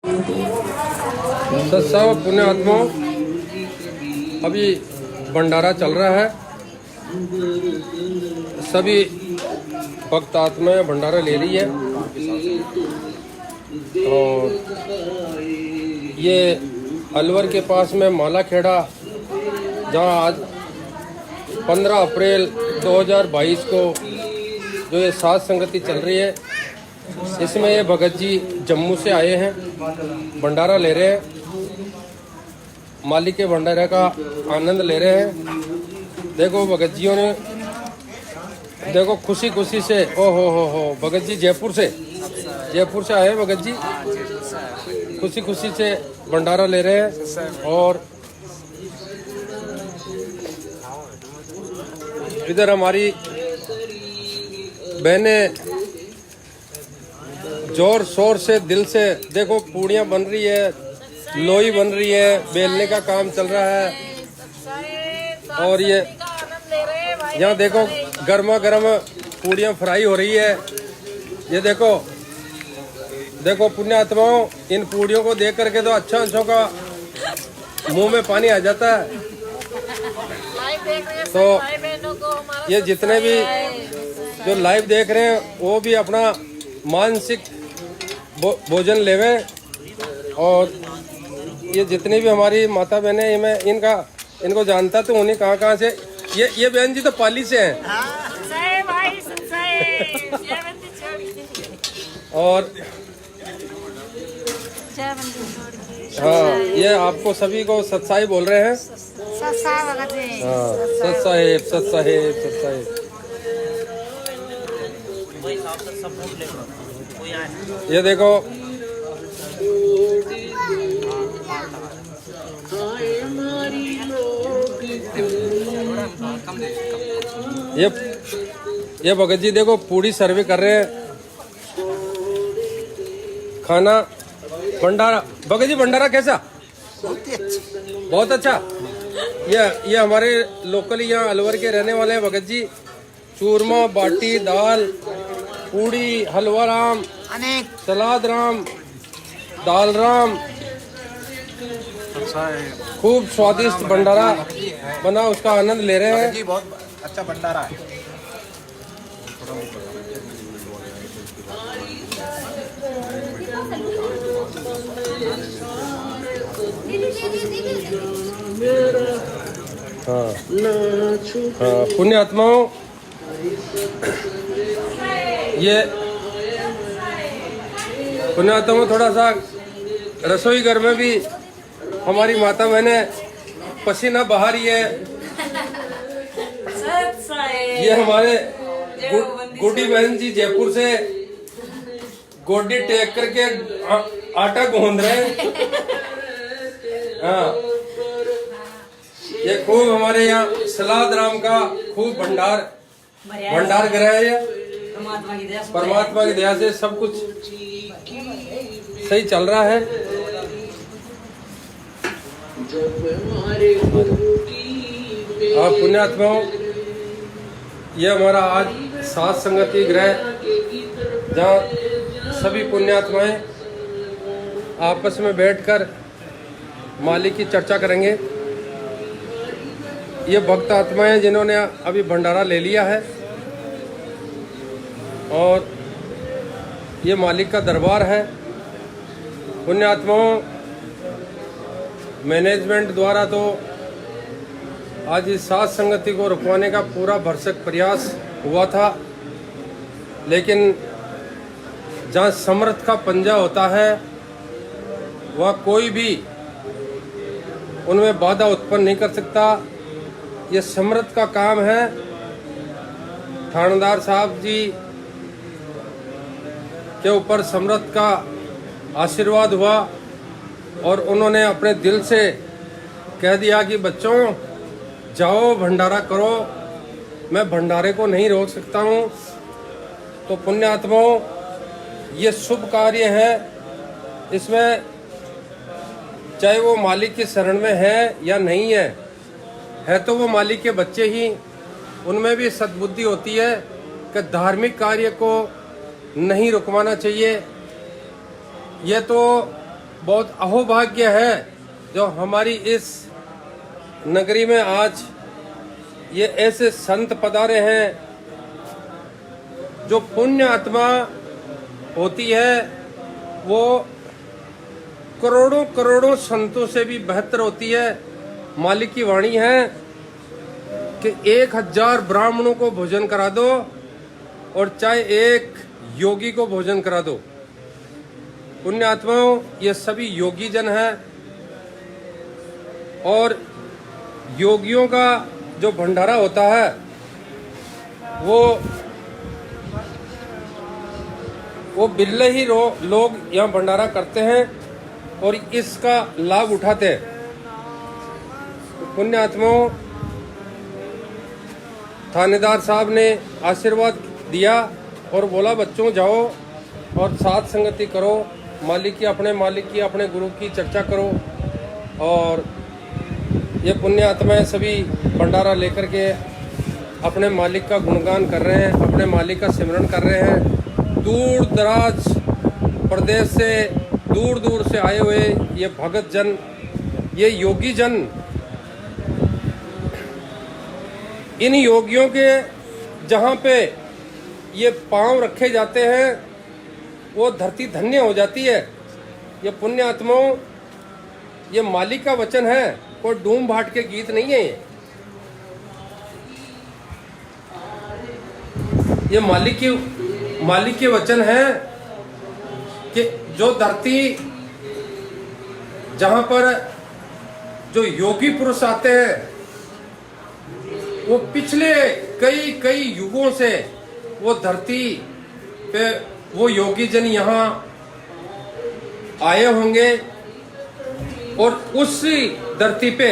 सब पुण्य आत्माओं, अभी भंडारा चल रहा है। सभी भक्त आत्माएं भंडारा ले रही है। और ये अलवर के पास में माला खेड़ा, जहाँ आज 15 अप्रैल 2022 को जो ये सात संगति चल रही है, इसमें ये भगत जी जम्मू से आए हैं, भंडारा ले रहे हैं। मालिक के भंडारे का आनंद ले रहे हैं। देखो भगत जियों ने, देखो खुशी खुशी से, ओ हो भगत जी जयपुर से आए भगत जी, खुशी खुशी से भंडारा ले रहे हैं। और इधर हमारी बहनें जोर शोर से, दिल से, देखो पूड़ियाँ बन रही है, लोई बन रही है, बेलने का काम चल रहा है। और ये यहाँ देखो गर्मा गर्म पूड़ियाँ फ्राई हो रही है। ये देखो पुण्य आत्माओं, इन पूड़ियों को देख करके तो अच्छों का मुंह में पानी आ जाता है। तो ये जितने भी जो लाइव देख रहे हैं वो भी अपना मानसिक भोजन लेवे। और ये जितनी भी हमारी माता बहनें, मैं इनको जानता तो उन्हीं कहाँ से। ये बहन जी तो पाली से हैं। और हाँ, ये आपको सभी को सत्साई बोल रहे हैं। हाँ, सत साहेब। ये देखो ये भगत जी देखो पूरी सर्वे कर रहे हैं। खाना भंडारा, भगत जी भंडारा कैसा? बहुत अच्छा। ये हमारे लोकल यहाँ अलवर के रहने वाले हैं भगत जी। चूरमा, बाटी, दाल, पूड़ी, हलवा राम, सलाद राम, दाल राम, खूब स्वादिष्ट भंडारा बना, उसका आनंद ले रहे हैं जी। बहुत अच्छा भंडारा है। हाँ, पुण्य आत्माओं, ये पुण्य आत्माओं, थोड़ा सा रसोई घर में भी हमारी माता बहने पसीना बहा रही है। ये हमारे गुड्डी बहन जी जयपुर से गोडी टेक करके आटा गूंद रहे हैं। हाँ, ये खूब हमारे यहाँ सलाद राम का खूब भंडार गृह है। परमात्मा की दया से सब कुछ सही चल रहा है। आप पुण्यात्माओं, ये हमारा आज सात संगति गृह, जहाँ सभी पुण्यात्माएं आपस में बैठकर मालिक की चर्चा करेंगे। ये भक्त आत्माएं जिन्होंने अभी भंडारा ले लिया है, और ये मालिक का दरबार है। पुण्यात्माओं, मैनेजमेंट द्वारा तो आज इस सात संगति को रुकवाने का पूरा भरसक प्रयास हुआ था, लेकिन जहाँ समर्थ का पंजा होता है वह कोई भी उनमें बाधा उत्पन्न नहीं कर सकता। ये समर्थ का काम है। थानेदार साहब जी के ऊपर समर्थ का आशीर्वाद हुआ, और उन्होंने अपने दिल से कह दिया कि बच्चों जाओ भंडारा करो, मैं भंडारे को नहीं रोक सकता हूँ। तो पुण्य आत्माओं, ये शुभ कार्य है। इसमें चाहे वो मालिक की शरण में है या नहीं है तो वो मालिक के बच्चे ही। उनमें भी सद्बुद्धि होती है कि धार्मिक कार्य को नहीं रुकवाना चाहिए। ये तो बहुत अहोभाग्य है जो हमारी इस नगरी में आज ये ऐसे संत पधारे हैं जो पुण्य आत्मा होती है, वो करोड़ों करोड़ों संतों से भी बेहतर होती है। मालिक की वाणी है कि 1000 ब्राह्मणों को भोजन करा दो और चाहे एक योगी को भोजन करा दो। पुण्य आत्माओं, ये सभी योगी जन हैं और योगियों का जो भंडारा होता है वो बिल्ले ही लोग यहाँ भंडारा करते हैं और इसका लाभ उठाते हैं। तो पुण्य आत्माओं, थानेदार साहब ने आशीर्वाद दिया और बोला बच्चों जाओ और साथ संगति करो, मालिक की अपने गुरु की चर्चा करो। और ये पुण्य आत्माएं सभी भंडारा लेकर के अपने मालिक का गुणगान कर रहे हैं, अपने मालिक का सिमरन कर रहे हैं। दूर दराज प्रदेश से, दूर दूर से आए हुए ये भगत जन, ये योगी जन, इन योगियों के जहाँ पे ये पांव रखे जाते हैं वो धरती धन्य हो जाती है। ये पुण्य आत्माओं, ये मालिक का वचन है, कोई डूम भाट के गीत नहीं है। ये मालिक के वचन है कि जो धरती जहां पर जो योगी पुरुष आते हैं वो पिछले कई युगों से वो धरती पे वो योगी जन यहाँ आए होंगे और उसी धरती पे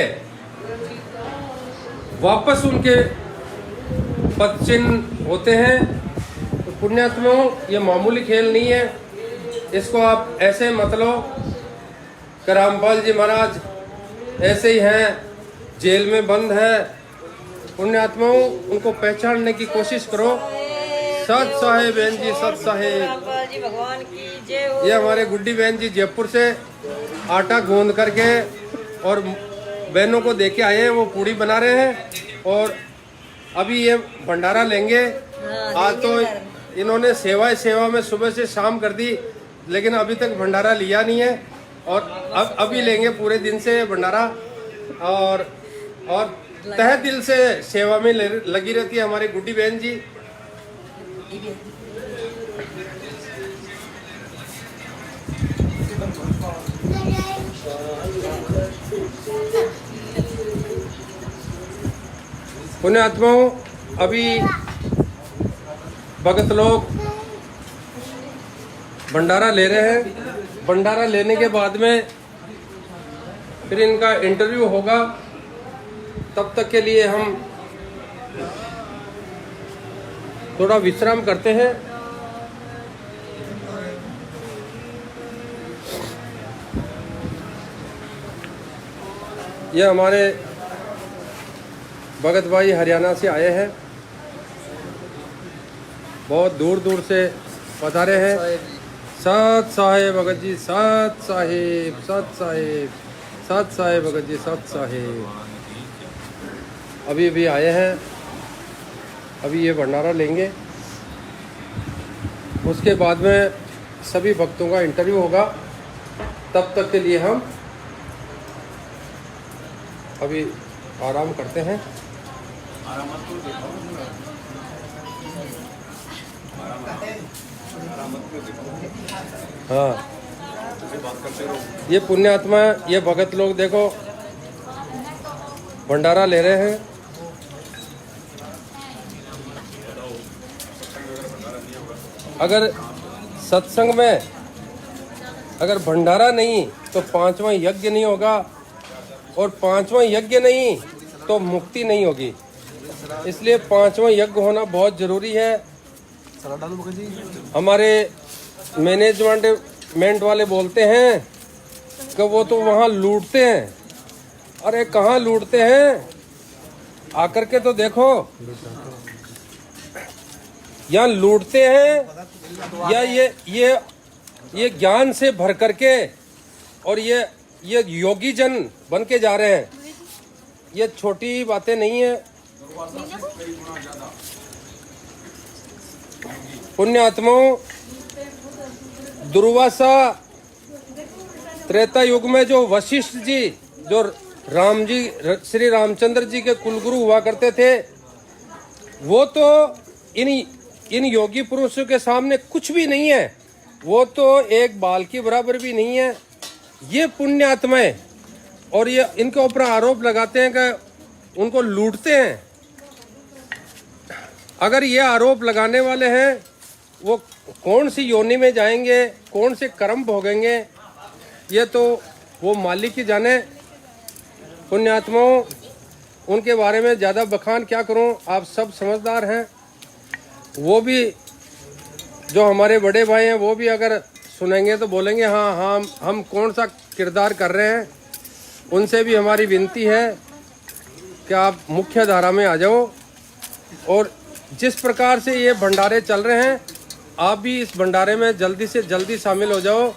वापस उनके पद चिन्ह होते हैं। तो पुण्यात्माओं, ये मामूली खेल नहीं है, इसको आप ऐसे मत लो कि रामपाल जी महाराज ऐसे ही हैं, जेल में बंद है। पुण्यात्माओं, उनको पहचानने की कोशिश करो। सत साहेब बहन जी, सत साहेब भगवान की जय हो। ये हमारे गुड्डी बहन जी जयपुर से आटा गूंद करके और बहनों को देके आए हैं, वो पूड़ी बना रहे हैं और अभी ये भंडारा लेंगे। आज तो इन्होंने सेवा में सुबह से शाम कर दी, लेकिन अभी तक भंडारा लिया नहीं है और अब अभी लेंगे पूरे दिन से भंडारा। और तहे दिल से सेवा में लगी रहती है हमारी गुड्डी बहन जी। पुण्य आत्माओं, अभी भगत लोग भंडारा ले रहे हैं। भंडारा लेने के बाद में फिर इनका इंटरव्यू होगा। तब तक के लिए हम थोड़ा विश्राम करते हैं। ये हमारे भगत भाई हरियाणा से आए हैं, बहुत दूर दूर से पधारे हैं। सत साहेब भगत जी, सत साहेब, सत साहेब, सत साहेब भगत जी, सत साहेब। अभी आए हैं, अभी ये भंडारा लेंगे। उसके बाद में सभी भक्तों का इंटरव्यू होगा। तब तक के लिए हम अभी आराम करते हैं। हाँ, ये पुण्यात्मा, ये भगत लोग देखो भंडारा ले रहे हैं। अगर सत्संग में अगर भंडारा नहीं तो 5वां यज्ञ नहीं होगा और 5वां यज्ञ नहीं तो मुक्ति नहीं होगी। इसलिए 5वां यज्ञ होना बहुत जरूरी है। हमारे मैनेजमेंट वाले बोलते हैं कि वो तो वहाँ लूटते हैं। अरे कहाँ लूटते हैं, आकर के तो देखो। यहाँ लूटते हैं या ये ज्ञान से भर करके और ये योगी जन बन के जा रहे हैं। ये छोटी बातें नहीं है। पुण्यात्माओं, दुर्वासा त्रेता युग में जो वशिष्ठ जी, जो राम जी, श्री रामचंद्र जी के कुलगुरु हुआ करते थे, वो तो इन योगी पुरुषों के सामने कुछ भी नहीं है। वो तो एक बाल की बराबर भी नहीं है। ये पुण्यात्माएं, और ये इनके ऊपर आरोप लगाते हैं कि उनको लूटते हैं। अगर ये आरोप लगाने वाले हैं, वो कौन सी योनि में जाएंगे, कौन से कर्म भोगेंगे, ये तो वो मालिक ही जाने। पुण्यात्माओं, उनके बारे में ज़्यादा बखान क्या करूं, आप सब समझदार हैं। वो भी जो हमारे बड़े भाई हैं, वो भी अगर सुनेंगे तो बोलेंगे हाँ हाँ हम कौन सा किरदार कर रहे हैं। उनसे भी हमारी विनती है कि आप मुख्य धारा में आ जाओ, और जिस प्रकार से ये भंडारे चल रहे हैं, आप भी इस भंडारे में जल्दी से जल्दी शामिल हो जाओ।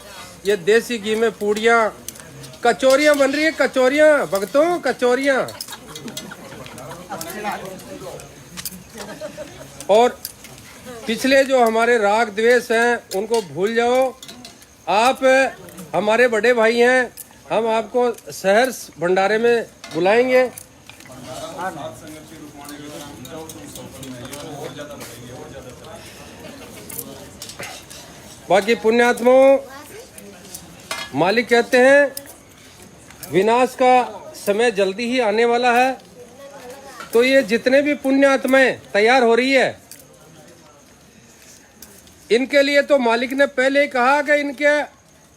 ये देसी घी में पूड़ियाँ, कचौरियाँ बन रही है, कचौरियाँ भक्तों, कचौरियाँ। और पिछले जो हमारे राग द्वेष हैं, उनको भूल जाओ। आप हमारे बड़े भाई हैं, हम आपको सहर्ष भंडारे में बुलाएंगे। बाकी पुण्यात्माओं, मालिक कहते हैं विनाश का समय जल्दी ही आने वाला है। तो ये जितने भी पुण्यात्माएं तैयार हो रही है, इनके लिए तो मालिक ने पहले ही कहा कि इनके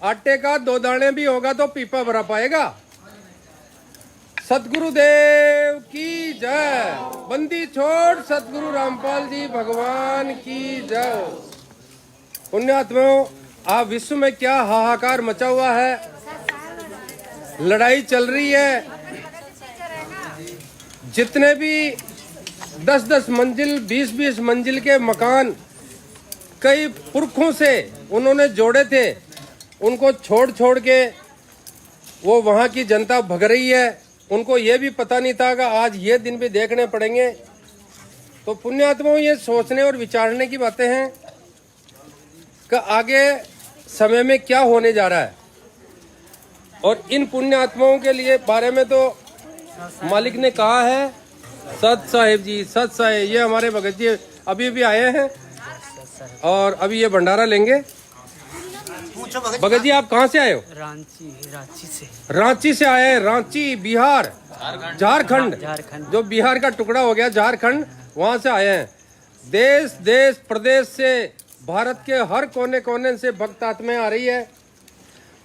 आटे का 2 दाने भी होगा तो पीपा भरा पाएगा। सतगुरुदेव की जय। बंदी छोड़ सतगुरु रामपाल जी भगवान की जय। पुण्यात्माओं, आप विश्व में क्या हाहाकार मचा हुआ है, लड़ाई चल रही है। जितने भी 10-10 मंजिल, 20-20 मंजिल के मकान कई पुरखों से उन्होंने जोड़े थे, उनको छोड़ के वो वहाँ की जनता भग रही है। उनको ये भी पता नहीं था कि आज ये दिन भी देखने पड़ेंगे। तो पुण्यात्माओं, ये सोचने और विचारने की बातें हैं कि आगे समय में क्या होने जा रहा है। और इन पुण्यात्माओं के लिए बारे में तो मालिक ने कहा है। सत साहिब जी, सत साहिब, ये हमारे भगत जी अभी भी आए हैं और अभी ये भंडारा लेंगे। भगत जी, आप कहाँ से आए हो? रांची से आए हैं। रांची बिहार, झारखंड, जो बिहार का टुकड़ा हो गया झारखंड, वहाँ से आए हैं। देश प्रदेश से, भारत के हर कोने कोने से भक्त आत्माएं आ रही है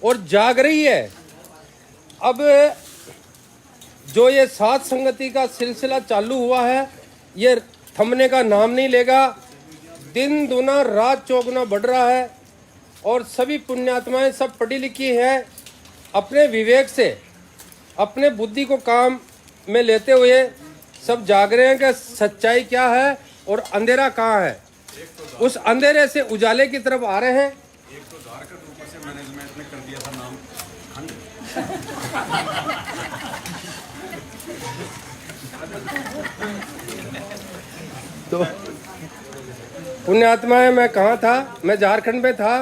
और जाग रही है। अब जो ये सात संगति का सिलसिला चालू हुआ है, ये थमने का नाम नहीं लेगा। दिन दुना रात चौगुना बढ़ रहा है और सभी पुण्यात्माएं सब पढ़ी लिखी है, अपने विवेक से, अपने बुद्धि को काम में लेते हुए सब जाग रहे हैं कि सच्चाई क्या है और अंधेरा कहाँ है। उस अंधेरे से उजाले की तरफ आ रहे हैं। एक तो झारखंड ऊपर से मैनेजमेंट ने कर दिया था नाम खंड। तो पुण्यात्माएं, मैं कहाँ था? मैं झारखंड में था।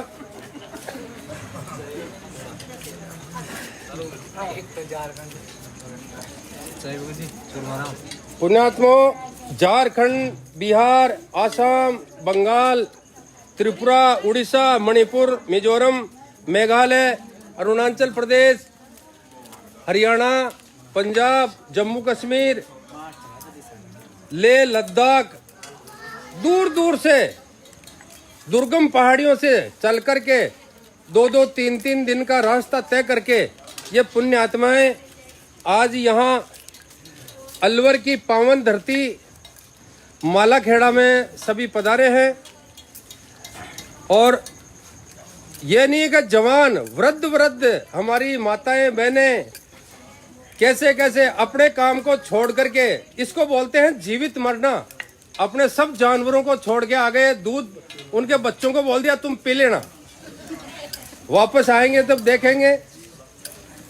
पुण्यात्माओं, झारखंड, बिहार, आसाम, बंगाल, त्रिपुरा, उड़ीसा, मणिपुर, मिजोरम, मेघालय, अरुणाचल प्रदेश, हरियाणा, पंजाब, जम्मू कश्मीर, लेह लद्दाख, दूर दूर से, दुर्गम पहाड़ियों से चल करके 2-2, 3-3 दिन का रास्ता तय करके ये पुण्य आत्माएं आज यहाँ अलवर की पावन धरती मालाखेड़ा में सभी पधारे हैं। और ये नहीं कि जवान, वृद्ध हमारी माताएं बहनें कैसे कैसे अपने काम को छोड़ करके, इसको बोलते हैं जीवित मरना, अपने सब जानवरों को छोड़ के आ गए। दूध उनके बच्चों को बोल दिया तुम पी लेना, वापस आएंगे तब देखेंगे।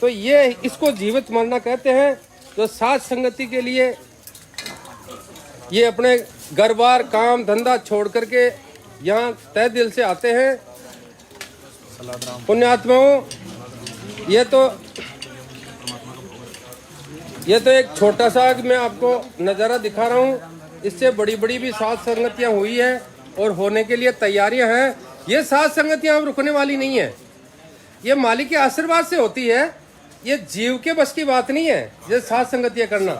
तो ये इसको जीवित मरना कहते हैं। जो साथ संगति के लिए ये अपने घर बार काम धंधा छोड़ करके यहाँ तय दिल से आते हैं। पुण्यात्माओं, ये तो एक छोटा सा मैं आपको नज़ारा दिखा रहा हूँ। इससे बड़ी बड़ी भी साथ संगतियाँ हुई है और होने के लिए तैयारियां हैं। ये साथ संगतियाँ अब रुकने वाली नहीं है। ये मालिक के आशीर्वाद से होती है। ये जीव के बस की बात नहीं है ये साथ संगतियाँ करना।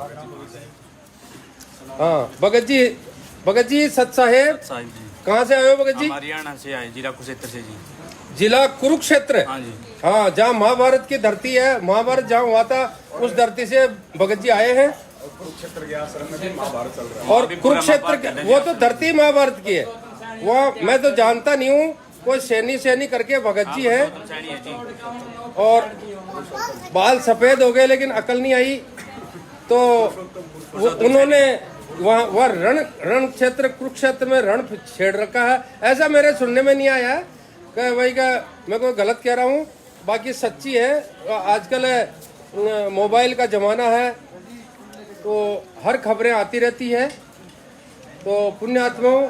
हाँ भगत जी सत साहेब कहाँ से आए हो भगत जी? हरियाणा से आए, जिला कुरुक्षेत्र से जी। जिला कुरुक्षेत्र? हाँ जी। हाँ, जहाँ महाभारत की धरती है, महाभारत जहाँ हुआ था उस धरती से भगत जी आए हैं। कुरुक्षेत्र के आश्रम में भी महाभारत चल रहा है। और कुरुक्षेत्र वो तो धरती महाभारत की है। वहाँ मैं तो जानता नहीं हूँ, कोई सैनी करके भगत जी है और बाल सफेद हो गए लेकिन अकल नहीं आई। तो उन्होंने वहाँ रण क्षेत्र कुरुक्षेत्र में रण छेड़ रखा है, ऐसा मेरे सुनने में नहीं आया है कि भाई का मैं कोई गलत कह रहा हूँ। बाकी सच्ची है। आजकल मोबाइल का ज़माना है तो हर खबरें आती रहती है। तो पुण्यात्माओं,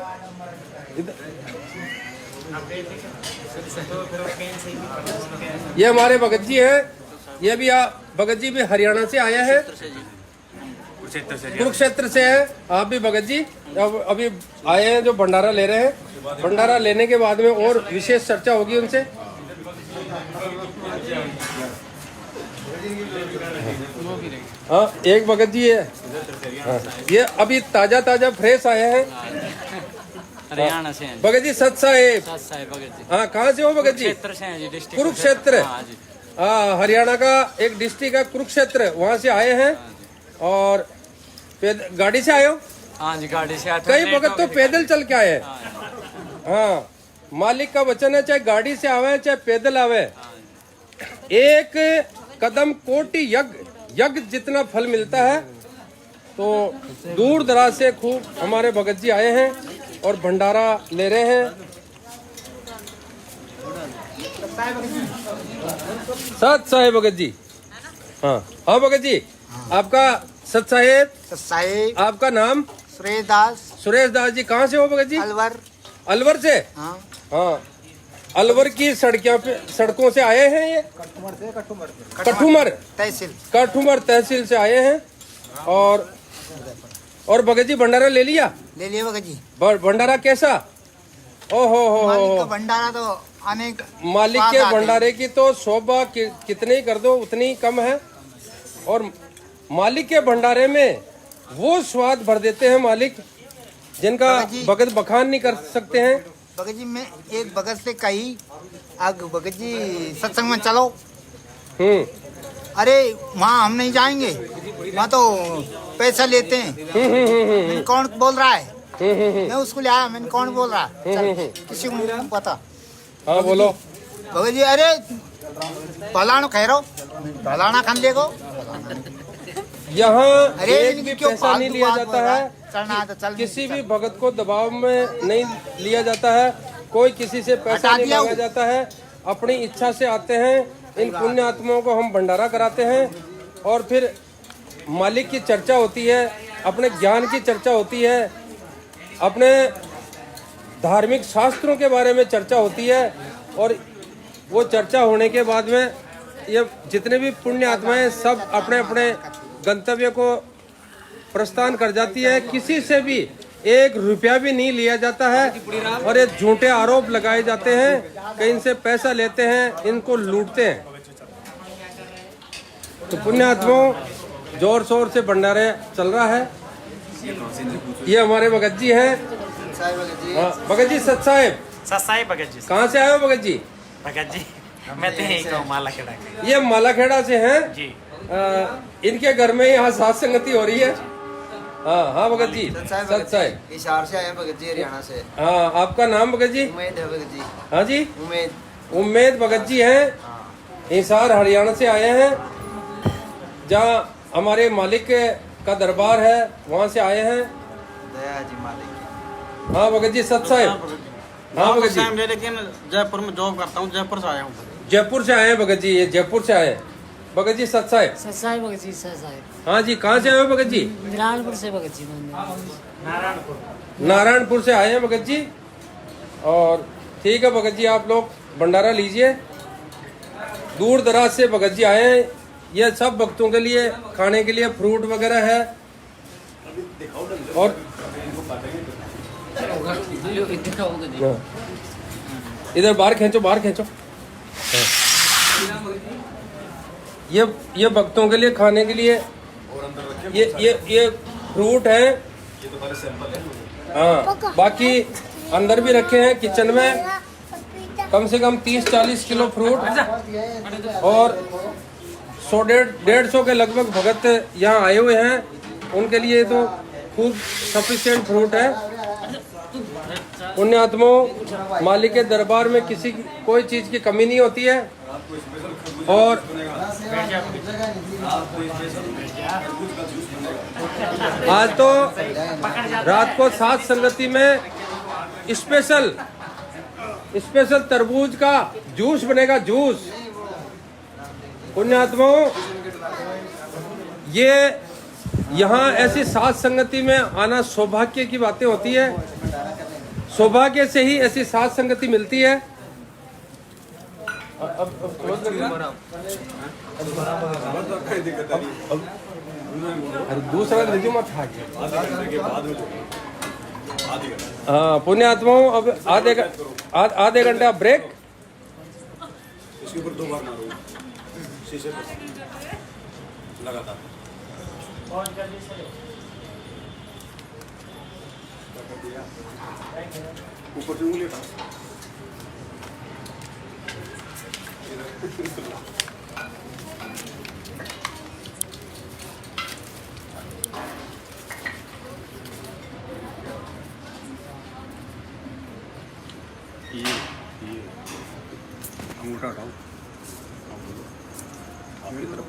ये हमारे भगत जी हैं। ये भी भगत जी भी हरियाणा से आया है, कुरुक्षेत्र से है। आप भी भगत जी अभी आए हैं जो भंडारा ले रहे हैं। भंडारा लेने के बाद में और विशेष चर्चा होगी उनसे। हाँ, एक भगत जी है। हाँ, ये अभी ताजा फ्रेश आए हैं, हरियाणा से हैं। भगत जी सत साहेब। भगत जी। हाँ, कहाँ से हो भगत जी? कुरुक्षेत्र से हैं जी, डिस्ट्रिक्ट कुरुक्षेत्र। हाँ जी। हाँ, हरियाणा का एक डिस्ट्रिक्ट है कुरुक्षेत्र, वहाँ से आए हैं। और गाड़ी से आए हो? हाँ जी, गाड़ी से आए। कई भगत तो पैदल चल के आए। हाँ, मालिक का वचन है, चाहे गाड़ी से आवे चाहे पैदल आवे, एक कदम कोटि यज्ञ जितना फल मिलता है। तो दूर दराज से खूब हमारे भगत जी आए हैं और भंडारा ले रहे हैं। सत साहेब भगत जी। हाँ भगत जी, आपका सत साहेब, आपका नाम? सुरेश दास जी। कहाँ से हो भगत जी? अलवर से। हाँ, अलवर की सड़कों से आए हैं। ये कठुमर तहसील से आए हैं। और भगत जी भंडारा ले लिया भगत जी। भंडारा कैसा? ओहो, भंडारा तो अनेक मालिक के भंडारे की तो शोभा कितने ही कर दो उतनी ही कम है। और मालिक के भंडारे में वो स्वाद भर देते हैं मालिक, जिनका भगत बखान नहीं कर सकते हैं। भगत जी, मैं एक भगत से कही, अब भगत जी सत्संग में चलो। अरे वहाँ हम नहीं जाएंगे, वहाँ तो पैसा लेते हैं। मैंने कौन बोल रहा है? मैं उसको ले आया, मैंने कौन बोल रहा है? किसी को पता? हाँ बोलो भगत जी। अरे फलाना कह रहा फलाना खान देखो। यहाँ एक भी पैसा नहीं लिया जाता है। किसी भी भगत को दबाव में नहीं लिया जाता है। कोई किसी से पैसा नहीं मांगा जाता है। अपनी इच्छा से आते हैं। इन पुण्य आत्माओं को हम भंडारा कराते हैं और फिर मालिक की चर्चा होती है, अपने ज्ञान की चर्चा होती है, अपने धार्मिक शास्त्रों के बारे में चर्चा होती है। और वो चर्चा होने के बाद में ये जितने भी पुण्य आत्माएं सब अपने अपने गंतव्य को प्रस्थान कर जाती है। किसी से भी एक रुपया भी नहीं लिया जाता है। और ये झूठे आरोप लगाए जाते हैं कि इनसे पैसा लेते हैं, इनको लूटते हैं। तो पुण्य आत्माओं, जोर शोर से भंडारे चल रहा है। ये हमारे भगत जी हैं। भगत जी सत साहेब भगत जी। कहाँ से आए हो भगत जी? भगत जी मैं तो यही कहूँ, मालाखेड़ा। ये मालाखेड़ा से हैं जी। इनके घर में यहाँ साथ संगति हो रही है। हाँ भगत जी सत साहेब। हिसार से आए भगत जी, हरियाणा से। हाँ, आपका नाम भगत जी? उम्मेद है भगत जी। हाँ जी, उम्मेद भगत जी हैं। हिसार हरियाणा से आए हैं, जहाँ हमारे मालिक का दरबार है, वहाँ से आए हैं। दया जी मालिक। हाँ भगत जी सत साहेब। हाँ भगत जी, लेकिन जयपुर में जॉब करता हूँ, जयपुर से आया हूँ। जयपुर से आए हैं भगत जी। ये जयपुर से आए हैं। भगत जी सत साहेब। ससाई भगत जी ससाई हाँ जी, कहाँ से आए हो भगत जी? नारायणपुर से भगत जी मंदिर नारायणपुर से आए हैं भगत जी। और ठीक है भगत जी, आप लोग भंडारा लीजिए। दूर दराज से भगत जी आए हैं। ये सब भक्तों के लिए खाने के लिए फ्रूट वगैरह है। और इधर बाहर खींचो, बाहर खींचो। ये भक्तों के लिए खाने के लिए ये फ्रूट है। हाँ, बाकी अंदर भी रखे हैं किचन में कम से कम 30-40 किलो फ्रूट और 100-150 के लगभग भगत यहाँ आए हुए हैं। उनके लिए तो खूब सफिशिएंट फ्रूट है। पुण्यात्माओं, मालिक के दरबार में किसी की कोई चीज़ की कमी नहीं होती है। और आज तो रात को सात संगति में स्पेशल तरबूज का जूस बनेगा, जूस। पुण्यात्माओं, ये यहाँ ऐसी सात संगति में आना सौभाग्य की बातें होती है। सौभाग्य से ही ऐसी सात संगति मिलती है। अब अरे दूसरा रिज्यूम मत खा के। हाँ पुण्यात्माओं, अब आधे घंटा ब्रेक। इसके ऊपर 2 बार मारो शीशे पर लगातार। ऊपर से उंगली हटा। ये अंगूठा हटाओ। आपकी तरफ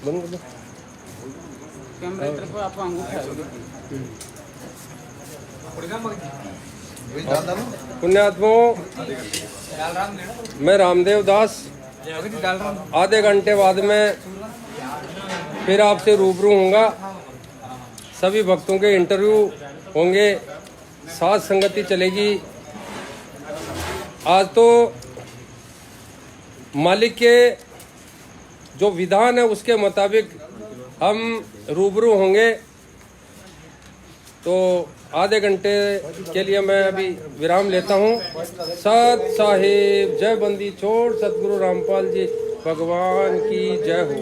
बंद कर दो। कैमरे तरफ आपको अंगूठा पुण्यात्माओं, मैं रामदेव दास आधे घंटे बाद में फिर आपसे रूबरू होऊंगा। सभी भक्तों के इंटरव्यू होंगे, साथ संगति चलेगी। आज तो मालिक के जो विधान है उसके मुताबिक हम रूबरू होंगे। तो आधे घंटे के लिए मैं अभी विराम लेता हूँ। सत साहिब, जय बंदी छोड़, सतगुरु रामपाल जी भगवान की जय हो।